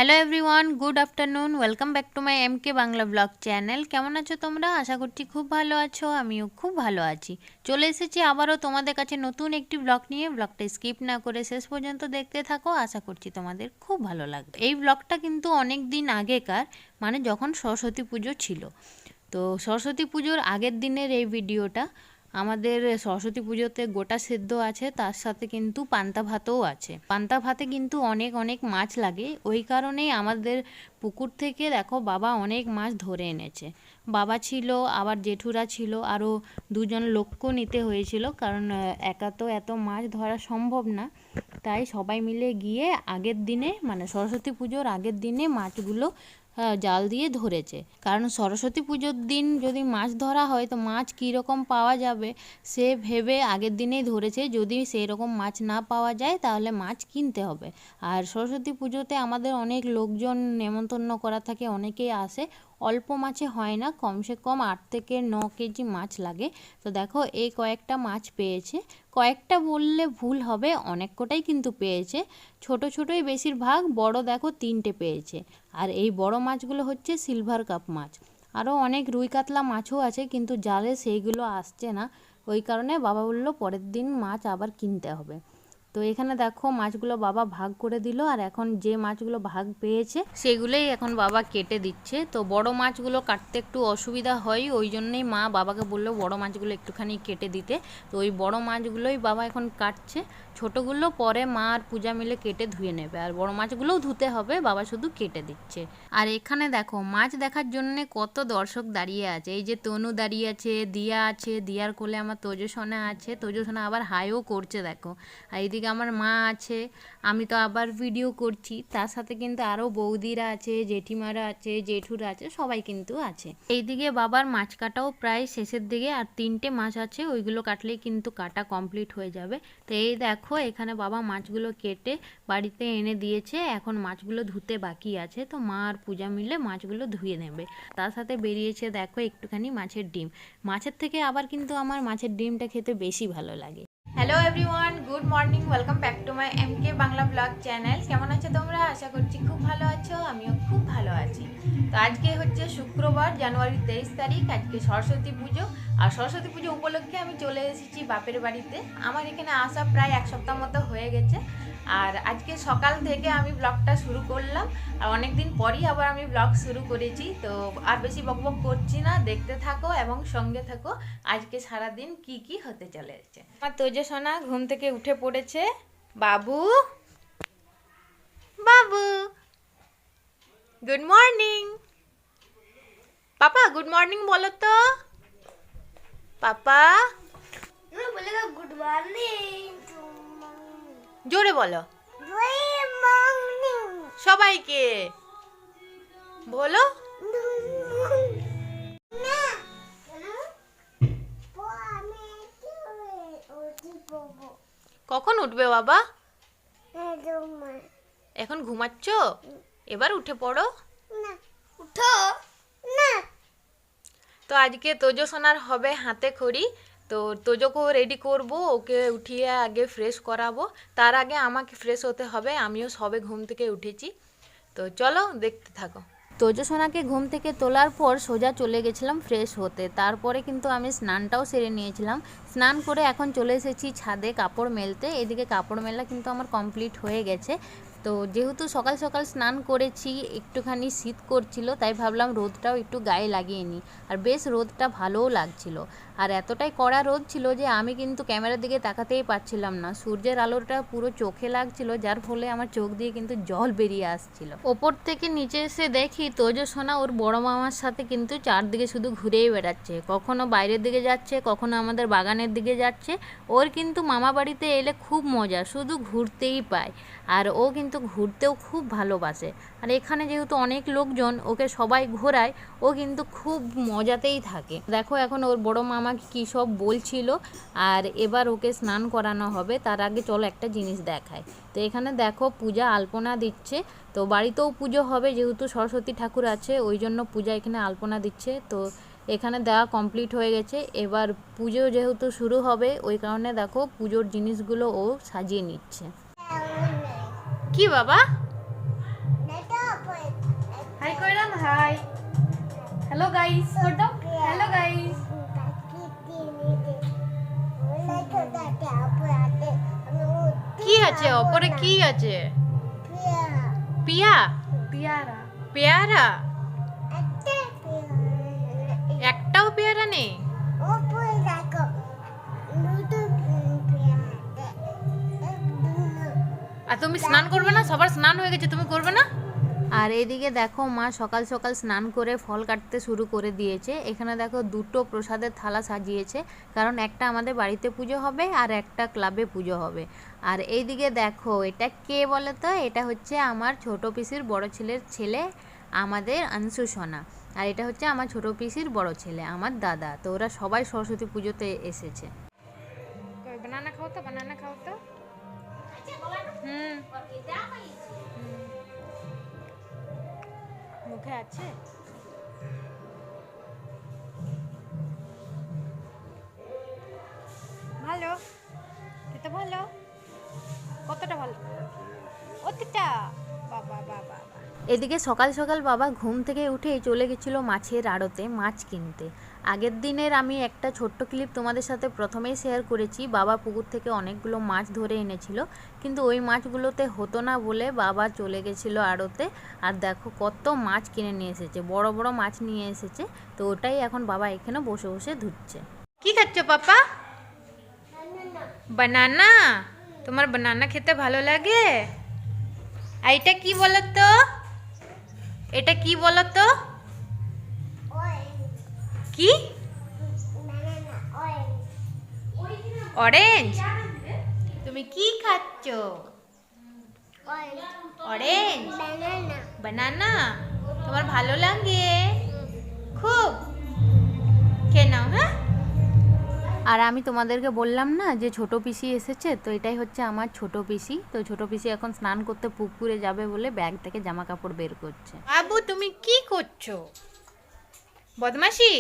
Hello everyone, good afternoon. Welcome back to my MK Bangla blog channel. কেমন আছো তোমরা? আশা করছি খুব ভালো আছো, আমিও খুব ভালো আছি। চলে এসেছি আবারও তোমাদের কাছে নতুন একটি ব্লগ নিয়ে। ব্লগটা স্কিপ না করে শেষ পর্যন্ত দেখতে থাকো, আশা করছি তোমাদের খুব ভালো লাগবে। এই ব্লগটা কিন্তু অনেক দিন আগেকার, মানে যখন সরস্বতী পুজো ছিল। তো সরস্বতী পুজোর আগের দিনের এই ভিডিওটা। আমাদের সরস্বতী পুজোতে গোটা সেদ্ধ আছে, তার সাথে কিন্তু পান্তা ভাতও আছে। পান্তা ভাতে কিন্তু অনেক অনেক মাছ লাগে, ওই কারণেই আমাদের পুকুর থেকে দেখো বাবা অনেক মাছ ধরে এনেছে। বাবা ছিল, আবার জেঠুরা ছিল, আরও দুজন লোকও নিতে হয়েছিল, কারণ একা তো এত মাছ ধরা সম্ভব না। তাই সবাই মিলে গিয়ে আগের দিনে, মানে সরস্বতী পুজোর আগের দিনে মাছগুলো জাল দিয়ে ধরেছে। কারণ সরস্বতী পুজোর দিন যদি মাছ ধরা হয় তো মাছ কীরকম পাওয়া যাবে সে ভেবে আগের দিনেই ধরেছে। যদি সেই রকম মাছ না পাওয়া যায় তাহলে মাছ কিনতে হবে। আর সরস্বতী পুজোতে আমাদের অনেক লোকজন নেমন্তন্ন করা থাকে, অনেকেই আসে। অল্প মাছে হয় না, কমসে কম 8 থেকে 9 কেজি মাছ লাগে। তো দেখো এই কয়েকটা মাছ পেয়েছে, কয়েকটা বললে ভুল হবে, অনেক কটাই কিন্তু পেয়েছে। ছোট ছোটই বেশিরভাগ, বড় দেখো 3টে পেয়েছে। আর এই বড় মাছগুলো হচ্ছে সিলভার কাপ মাছ। আরও অনেক রুই কাতলা মাছও আছে, কিন্তু জালে সেইগুলো আসছে না, ওই কারণে বাবা বললো পরের দিন মাছ আবার কিনতে হবে। তো এখানে দেখো মাছগুলো বাবা ভাগ করে দিল, আর এখন যে মাছগুলো ভাগ পেয়েছে সেগুলোই এখন বাবা কেটে দিচ্ছে। তো বড় মাছগুলো কাটতে একটু অসুবিধা হয়, ওই জন্যই মা বাবাকে বললো বড় মাছগুলো একটুখানি কেটে দিতে। তো ওই বড় মাছগুলোই বাবা এখন কাটছে, ছোটোগুলো পরে মা আর পূজা মিলে কেটে ধুয়ে নেবে। আর বড় মাছগুলোও ধুতে হবে, বাবা শুধু কেটে দিচ্ছে। আর এখানে দেখো মাছ দেখার জন্য কত দর্শক দাঁড়িয়ে আছে। এই যে তনু দাঁড়িয়ে আছে, দিয়া আছে, দিয়ার কোলে আমার তোজসোনা আছে, তোজসোনা আবার হাইও করছে দেখো। আর এইদিকে আমার মা আছে, আমি তো আবার ভিডিও করছি, তার সাথে কিন্তু আরও বৌদিরা আছে, জেঠিমারা আছে, জেঠুরা আছে, সবাই কিন্তু আছে। এইদিকে বাবার মাছ কাটাও প্রায় শেষের দিকে, আর 3টে মাছ আছে, ওইগুলো কাটলেই কিন্তু কাটা কমপ্লিট হয়ে যাবে। তো এই দেখো এখানে বাবা মাছগুলো কেটে বাড়িতে এনে দিয়েছে, এখন মাছগুলো ধুতে বাকি আছে। তো মা আর পূজা মিলে মাছগুলো ধুয়ে নেবে। তার সাথে বেরিয়েছে দেখো একটুখানি মাছের ডিম। মাছের থেকে আবার কিন্তু আমার মাছের ডিমটা খেতে বেশি ভালো লাগে। Hello everyone, good morning, welcome back to my MK Bangla blog channel. কেমন আছো তোমরা? আশা করছি খুব ভালো আছো, আমিও খুব ভালো আছি। তো আজকে হচ্ছে শুক্রবার, জানুয়ারি 23 তারিখ, আজকে সরস্বতী পুজো। আর সরস্বতী পুজো উপলক্ষে আমি চলে এসেছি বাপের বাড়িতে। আমার এখানে আসা প্রায় 1 সপ্তাহ মতো হয়ে গেছে। আর আজকে সকাল থেকে আমি ব্লগটা শুরু করলাম, আর অনেক দিন পরই আবার আমি ব্লগ শুরু করেছি। তো আর বেশি বকবক করছি না, দেখতে থাকো এবং সঙ্গে থাকো আজকে সারাদিন কি কি হতে চলেছে। আমার তোজসোনা ঘুম থেকে উঠে পড়েছে। বাবু, বাবু, গুড মর্নিং। পাপা গুড মর্নিং বলো তো। পাপা গুড মর্নিং, জোরে বলো গুড মর্নিং, সবাইকে, বলো। কখন উঠবে বাবা? এখন ঘুমাচ্ছ? এবার উঠে পড়ো। উঠো না। তো আজকে তোজসোনার হবে হাতে খড়ি। তো তোজোকেও রেডি করব, ওকে উঠিয়ে আগে ফ্রেশ করাবো। তার আগে আমাকে ফ্রেশ হতে হবে, আমিও সবে ঘুম থেকে উঠেছি। তো চলো দেখতে থাকো। তোজসোনাকে ঘুম থেকে তোলার পর সোজা চলে গেছিলাম ফ্রেশ হতে। তারপরে কিন্তু আমি স্নানটাও সেরে নিয়েছিলাম। স্নান করে এখন চলে এসেছি ছাদে কাপড় মেলতে। এদিকে কাপড় মেলা কিন্তু আমার কমপ্লিট হয়ে গেছে। তো যেহেতু সকাল সকাল স্নান করেছি, একটুখানি শীত করছিল, তাই ভাবলাম রোদটাও একটু গায়ে লাগিয়ে নিই। আর বেশ রোদটা ভালোও লাগছিল। আর এতটাই কড়া রোদ ছিল যে আমি কিন্তু ক্যামেরার দিকে তাকাতেই পারছিলাম না। সূর্যের আলোটা পুরো চোখে লাগছিল, যার ফলে আমার চোখ দিয়ে কিন্তু জল বেরিয়ে আসছিল। ওপর থেকে নিচে এসে দেখি তোজসোনা ওর বড় মামার সাথে কিন্তু চারদিকে শুধু ঘুরেই বেড়াচ্ছে। কখনো বাইরের দিকে যাচ্ছে, কখনো আমাদের বাগানের দিকে যাচ্ছে। ওর কিন্তু মামা বাড়িতে এলে খুব মজা, শুধু ঘুরতেই পায়। আর ও কিন্তু ঘুরতেও খুব ভালোবাসে। আর এখানে যেহেতু অনেক লোকজন, ওকে সবাই ঘোরায়, ও কিন্তু খুব মজাতেই থাকে। দেখো এখন ওর বড় মামাকে কী সব বলছিল। আর এবার ওকে স্নান করানো হবে, তার আগে চলো একটা জিনিস দেখায়। তো এখানে দেখো পূজা আলপনা দিচ্ছে। তো বাড়িতেও পুজো হবে, যেহেতু সরস্বতী ঠাকুর আছে, ওই জন্য পূজা এখানে আলপনা দিচ্ছে। তো এখানে দেওয়া কমপ্লিট হয়ে গেছে, এবার পুজো যেহেতু শুরু হবে, ওই কারণে দেখো পুজোর জিনিসগুলো ও সাজিয়ে নিচ্ছে। কি বাবা? নাটক হাই, হ্যালো গাইস করে দাও, হ্যালো গাইস। কি আছে ওপরে, কি আছে? পিয়া, পেয়ারা পেয়ারা? একটাও পেয়ারা নেই? ওপরে দেখো দুটো পেয়ারা আর তুমি স্নান করবে না? সবার স্নান হয়ে গেছে, তুমি করবে না? আর এইদিকে দেখো মা সকাল সকাল স্নান করে ফল কাটতে শুরু করে দিয়েছে। এখানে দেখো দুটো প্রসাদের থালা সাজিয়েছে, কারণ একটা আমাদের বাড়িতে পুজো হবে আর একটা ক্লাবে পুজো হবে। আর এইদিকে দেখো এটা কে বলো তো? এটা হচ্ছে আমার ছোট পিসির বড় ছেলের ছেলে, আমাদের আনসু সোনা। আর এটা হচ্ছে আমার ছোট পিসির বড় ছেলে, আমার দাদা। তো ওরা সবাই সরস্বতী পুজোতে এসেছে। বানানা খাও তো, বানানা খাও তো। মুখে আছে? ভালো, এটা ভালো। কতটা ভালো? অতটা? বাবা বাবা। এদিকে সকাল সকাল বাবা ঘুম থেকে উঠে চলে গেছিল মাছের আড়তে মাছ কিনতে। আগের দিনের আমি একটা ছোট্ট ক্লিপ তোমাদের সাথে প্রথমেই শেয়ার করেছি। বাবা পুকুর থেকে অনেকগুলো মাছ ধরে এনেছিল, কিন্তু ওই মাছগুলোতে হতো না বলে বাবা চলে গেছিল আড়তে। আর দেখো কত মাছ কিনে নিয়ে এসেছে, বড় বড় মাছ নিয়ে এসেছে। তো ওটাই এখন বাবা এখানে বসে বসে ধুচ্ছে। কি খাচ্ছ পাপা? বানানা? তোমার বানানা খেতে ভালো লাগে? আর এটা কি বলো তো? এটা কি বলো তো? কি? অরেঞ্জ? তুমি কি খাচ্ছ? অরেঞ্জ বানানা? তোমার ভালো লাগে খুব? খেয়ে নাও। হ্যাঁ, আর আমি তোমাদেরকে বললাম না যে ছোট পিসি এসেছে, তো এটাই হচ্ছে আমার ছোট পিসি। তো ছোট পিসি এখন স্নান করতে পুকুরে যাবে বলে ব্যাগ থেকে জামা কাপড় বের করছে। বাবু তুমি কি করছো? বদমাশি?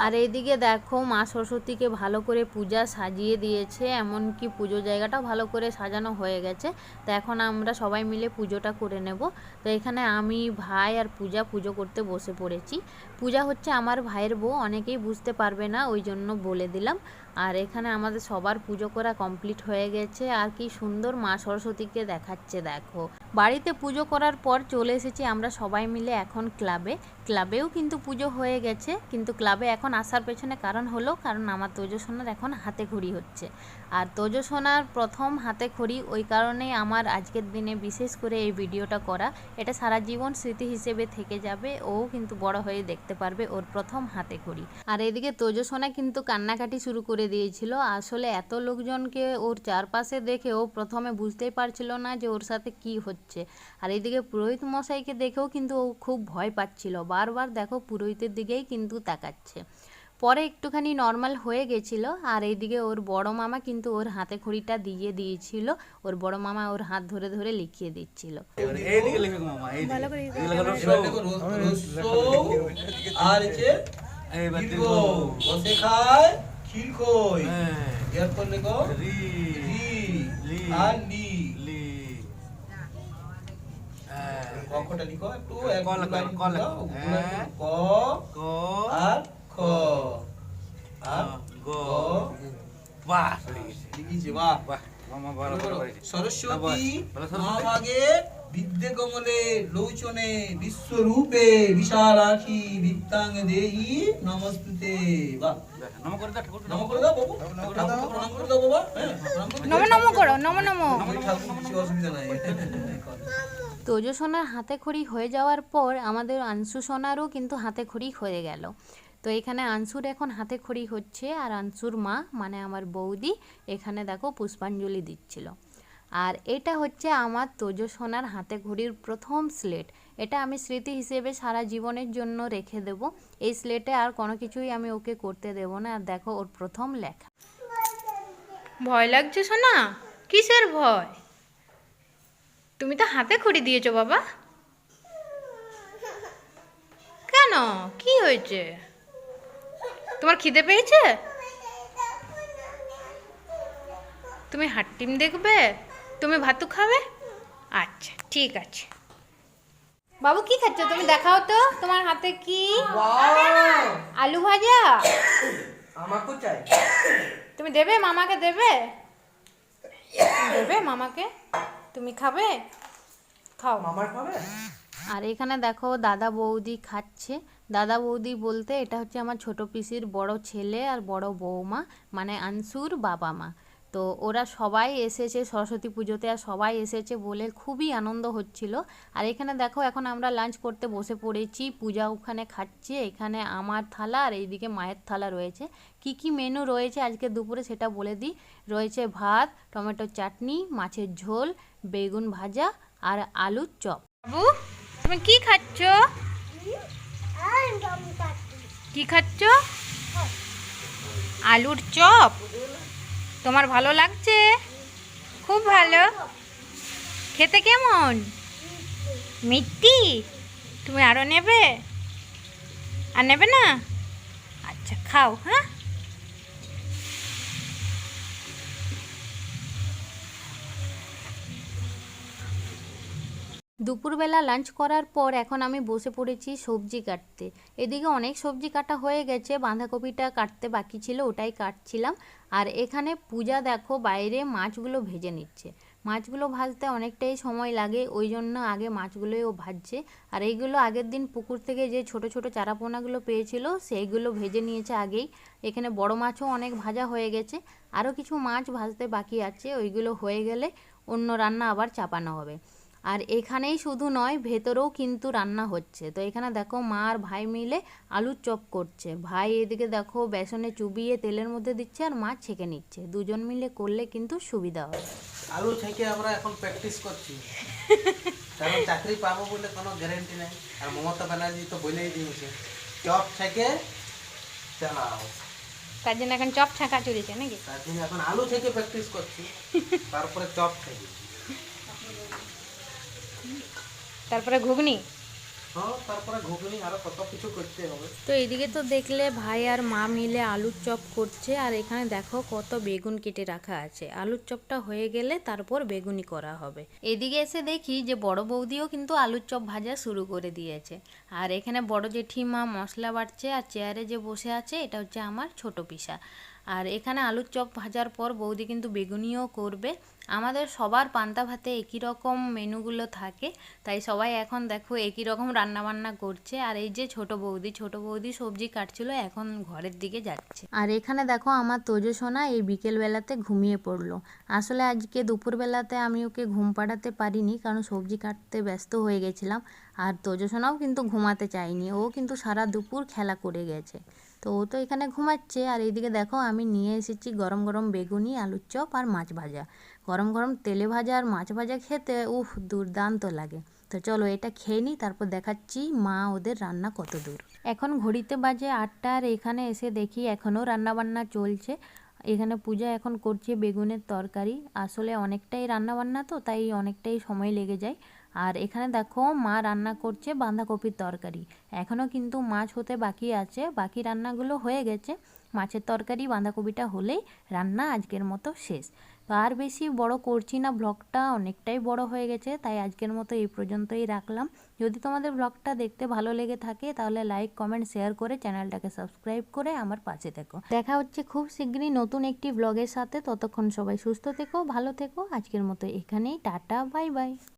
আর এইদিকে দেখো মা সরস্বতীকে ভালো করে পূজা সাজিয়ে দিয়েছে, এমনকি পুজো জায়গাটাও ভালো করে সাজানো হয়ে গেছে। তো এখন আমরা সবাই মিলে পুজোটা করে নেব। তো এখানে আমি, ভাই আর পূজা পুজো করতে বসে পড়েছি। পূজা হচ্ছে আমার ভাইয়ের বউ, অনেকেই বুঝতে পারবে না, ওই জন্য বলে দিলাম। আর এখানে আমাদের সবার পুজো করা কমপ্লিট হয়ে গেছে। আর কি সুন্দর মা সরস্বতীকে দেখাচ্ছে দেখো। বাড়িতে পুজো করার পর চলে এসেছি আমরা সবাই মিলে এখন ক্লাবে। ক্লাবেও কিন্তু পুজো হয়ে গেছে, কিন্তু ক্লাবে এখন আসার পেছনে কারণ হলো, কারণ আমার তোজো সোনার এখন হাতে খড়ি হচ্ছে। আর তোজো সোনার প্রথম হাতে খড়ি, ওই কারণেই আমার আজকের দিনে বিশেষ করে এই ভিডিওটা করা। এটা সারা জীবন স্মৃতি হিসেবে থেকে যাবে, ও কিন্তু বড় হয়ে দেখতে পারবে ওর প্রথম হাতে খড়ি। আর এদিকে তোজো সোনা কিন্তু কান্নাকাটি শুরু করে দিয়েছিল। আসলে এত লোকজনকে ওর চারপাশে দেখে ও প্রথমে বুঝতেই পারছিল না যে ওর সাথে কি হচ্ছে। আর এইদিকে পুরোহিত মশাইকে দেখেও কিন্তু ও খুব ভয় পাচ্ছিল, বারবার দেখো পুরোহিতের দিকেই কিন্তু তাকাচ্ছে। পরে একটুখানি নর্মাল হয়ে গেছিল। আর এইদিকে ওর বড় মামা কিন্তু ওর হাতে খড়িটা দিয়ে দিয়েছিল, ওর বড় মামা ওর হাত ধরে ধরে লিখিয়ে দিচ্ছিল। ভালো করে আর বসে খায় ক্ষীর কই এরপর লেখো রি আর লি কটা লিখো একটু এক ক আর খ আর গ বাহ লিখেছি বাহ সরস্বতী মহাভাগে বিদ্যে কমলে লোচনে বিশ্বরূপে বিশালাক্ষী বিত্তাং দেহি নমস্তুতে। বাহ, নম করে দাও ঠাকুর, নম করে দাও বাবু, ঠাকুর প্রণাম করে দাও বাবা। হ্যাঁ, নম নম করো, নম নম। ঠাকুর কিছু অসুবিধা নাই। তোজো সোনার হাতে খড়ি হয়ে যাওয়ার পর আমাদের আনসু সোনারও কিন্তু হাতে খড়ি হয়ে গেল। তো এখানে আনসুর এখন হাতে খড়ি হচ্ছে, আর আনসুর মা মানে আমার বৌদি এখানে দেখো পুষ্পাঞ্জলি দিচ্ছিল। আর এটা হচ্ছে আমার তোজো সোনার হাতে খড়ির প্রথম স্লেট। এটা আমি স্মৃতি হিসেবে সারা জীবনের জন্য রেখে দেব। এই স্লেটে আর কোনো কিছুই আমি ওকে করতে দেব না। আর দেখো ওর প্রথম লেখা। ভয় লাগছে সোনা? কিসের ভয়? তুমি তো হাতে খড়ি দিয়েছো বাবা। কেন, কি হয়েছে? তোমার খিদে পেয়েছে? তুমি হাট্টিম দেখবে? তুমি ভাতু খাবে? আচ্ছা ঠিক আছে। বাবু কি খাচ্ছ তুমি? দেখাও তো তোমার হাতে কি। আলু ভাজা। আমাকে চাই। তুমি দেবে মামাকে? দেবে দেবে মামাকে? তুমি খাবে? খাও। মামার খাবে? আর এখানে দেখো দাদা বৌদি খাচ্ছে। দাদা বৌদি বলতে এটা হচ্ছে আমার ছোট পিসির বড় ছেলে আর বড় বৌমা, মানে আনসুর বাবা মা। তো ওরা সবাই এসেছে সরস্বতী পুজোতে, আর সবাই এসেছে বলে খুবই আনন্দ হচ্ছিল। আর এখানে দেখো এখন আমরা লাঞ্চ করতে বসে পড়েছি। পূজা ওখানে খাচ্ছে, এখানে আমার থালা আর এইদিকে মায়ের থালা রয়েছে। কি কি মেনু রয়েছে আজকে দুপুরে সেটা বলে দিই। রয়েছে ভাত, টমেটো চাটনি, মাছের ঝোল, বেগুন ভাজা আর আলুর চপ। বাবু তুমি কি খাচ্ছ? আর দমকাটি কি খাচ্ছ? আলুর চপ। তোমার ভালো লাগছে? খুব ভালো। খেতে কেমন? মিষ্টি। তুমি আরো নেবে? আর নেবে না? আচ্ছা খাও। হ্যাঁ দুপুরবেলা লাঞ্চ করার পর এখন আমি বসে পড়েছি সবজি কাটতে। এদিকে অনেক সবজি কাটা হয়ে গেছে, বাঁধাকপিটা কাটতে বাকি ছিল, ওটাই কাটছিলাম। আর এখানে পূজা দেখো বাইরে মাছগুলো ভেজে নিচ্ছে। মাছগুলো ভাজতে অনেকটাই সময় লাগে, ওই জন্য আগে মাছগুলোই ও ভাজছে। আর এইগুলো আগের দিন পুকুর থেকে যে ছোট ছোট চারাপোনাগুলো পেয়েছিল সেইগুলো ভেজে নিয়েছে আগেই। এখানে বড় মাছও অনেক ভাজা হয়ে গেছে, আরও কিছু মাছ ভাজতে বাকি আছে, ওইগুলো হয়ে গেলে অন্য রান্না আবার চাপানো হবে। আর এখানেই শুধু নয়, ভেতরেও কিন্তু রান্না হচ্ছে। তো এখানে দেখো মা আর ভাই মিলে আলুর চপ করছে। ভাই এদিকে দেখো বেসনে চুবিয়ে তেলের মধ্যে দিচ্ছে আর মা ছেঁকে নিচ্ছে। দুজন মিলে করলে কিন্তু সুবিধা হবে। আলু থেকে আমরা এখন প্র্যাকটিস করছি, কারণ চাকরি পাবো বলে কোনো গ্যারেন্টি নেই। আর মমতা ব্যানার্জি তো বলেই দিয়েছে চপ থেকে চালাও, তার জন্য এখন চপ ছাঁকা চলেছে নাকি? তার জন্য এখন আলু থেকে প্র্যাকটিস করছি, তারপরে চপ থেকে। তারপরে ঘুগনি। হ্যাঁ, তারপরে ঘুগনি, আরো কত কিছু করতে হবে। তো এদিকে তো দেখলে ভাই আর মা মিলে আলুর চপ করছে, আর এখানে দেখো কত বেগুন কেটে রাখা আছে। আলুর চপটা হয়ে গেলে তারপর বেগুনি করা হবে। এদিকে এসে দেখি যে বড় বৌদিও কিন্তু আলুর চপ ভাজা শুরু করে দিয়েছে। আর এখানে বড় জেঠিমা মশলা বাটছে, আর চেয়ারে যে বসে আছে এটা হচ্ছে আমার ছোট পিসা। আর এখানে আলুর চপ ভাজার পর বৌদি কিন্তু বেগুনিও করবে। আমাদের সবার পান্তা ভাতে একই রকম মেনুগুলো থাকে, তাই সবাই এখন দেখো একই রকম রান্নাবান্না করছে। আর এই যে ছোট বৌদি সবজি কাটছিল, এখন ঘরের দিকে যাচ্ছে। আর এখানে দেখো আমার তোজো সোনা এই বিকেলবেলাতে ঘুমিয়ে পড়লো। আসলে আজকে দুপুরবেলাতে আমি ওকে ঘুম পাড়াতে পারিনি, কারণ সবজি কাটতে ব্যস্ত হয়ে গেছিলাম। আর তোজো সোনাও কিন্তু ঘুমাতে চায়নি, ও কিন্তু সারা দুপুর খেলা করে গেছে। তো ও তো এখানে ঘুমাচ্ছে। আর এইদিকে দেখো আমি নিয়ে এসেছি গরম গরম বেগুনি, আলুর চপ আর মাছ ভাজা। গরম গরম তেলে ভাজা আর মাছ ভাজা খেতে দুর্দান্ত লাগে। তো চলো এটা খেয়ে নিই, তারপর দেখাচ্ছি মা ওদের রান্না কত দূর। এখন ঘড়িতে বাজে 8টা, আর এখানে এসে দেখি এখনও রান্নাবান্না চলছে। এখানে পূজা এখন করছে বেগুনের তরকারি। আসলে অনেকটাই রান্নাবান্না তো, তাই অনেকটাই সময় লেগে যায়। আর এখানে দেখো মা রান্না করছে বাঁধাকপির তরকারি। এখনও কিন্তু মাছ হতে বাকি আছে, বাকি রান্নাগুলো হয়ে গেছে। মাছের তরকারি বাঁধাকপিটা হলেই রান্না আজকের মতো শেষ। তো আর বেশি বড় করছি না, ব্লগটা অনেকটাই বড় হয়ে গেছে, তাই আজকের মতো এই পর্যন্তই রাখলাম। যদি তোমাদের ব্লগটা দেখতে ভালো লেগে থাকে তাহলে লাইক কমেন্ট শেয়ার করে চ্যানেলটাকে সাবস্ক্রাইব করে আমার পাশে থেকো। দেখা হচ্ছে খুব শীঘ্রই নতুন একটি ব্লগের সাথে। ততক্ষণ সবাই সুস্থ থেকো, ভালো থেকো। আজকের মতো এখানেই টাটা, বাই বাই।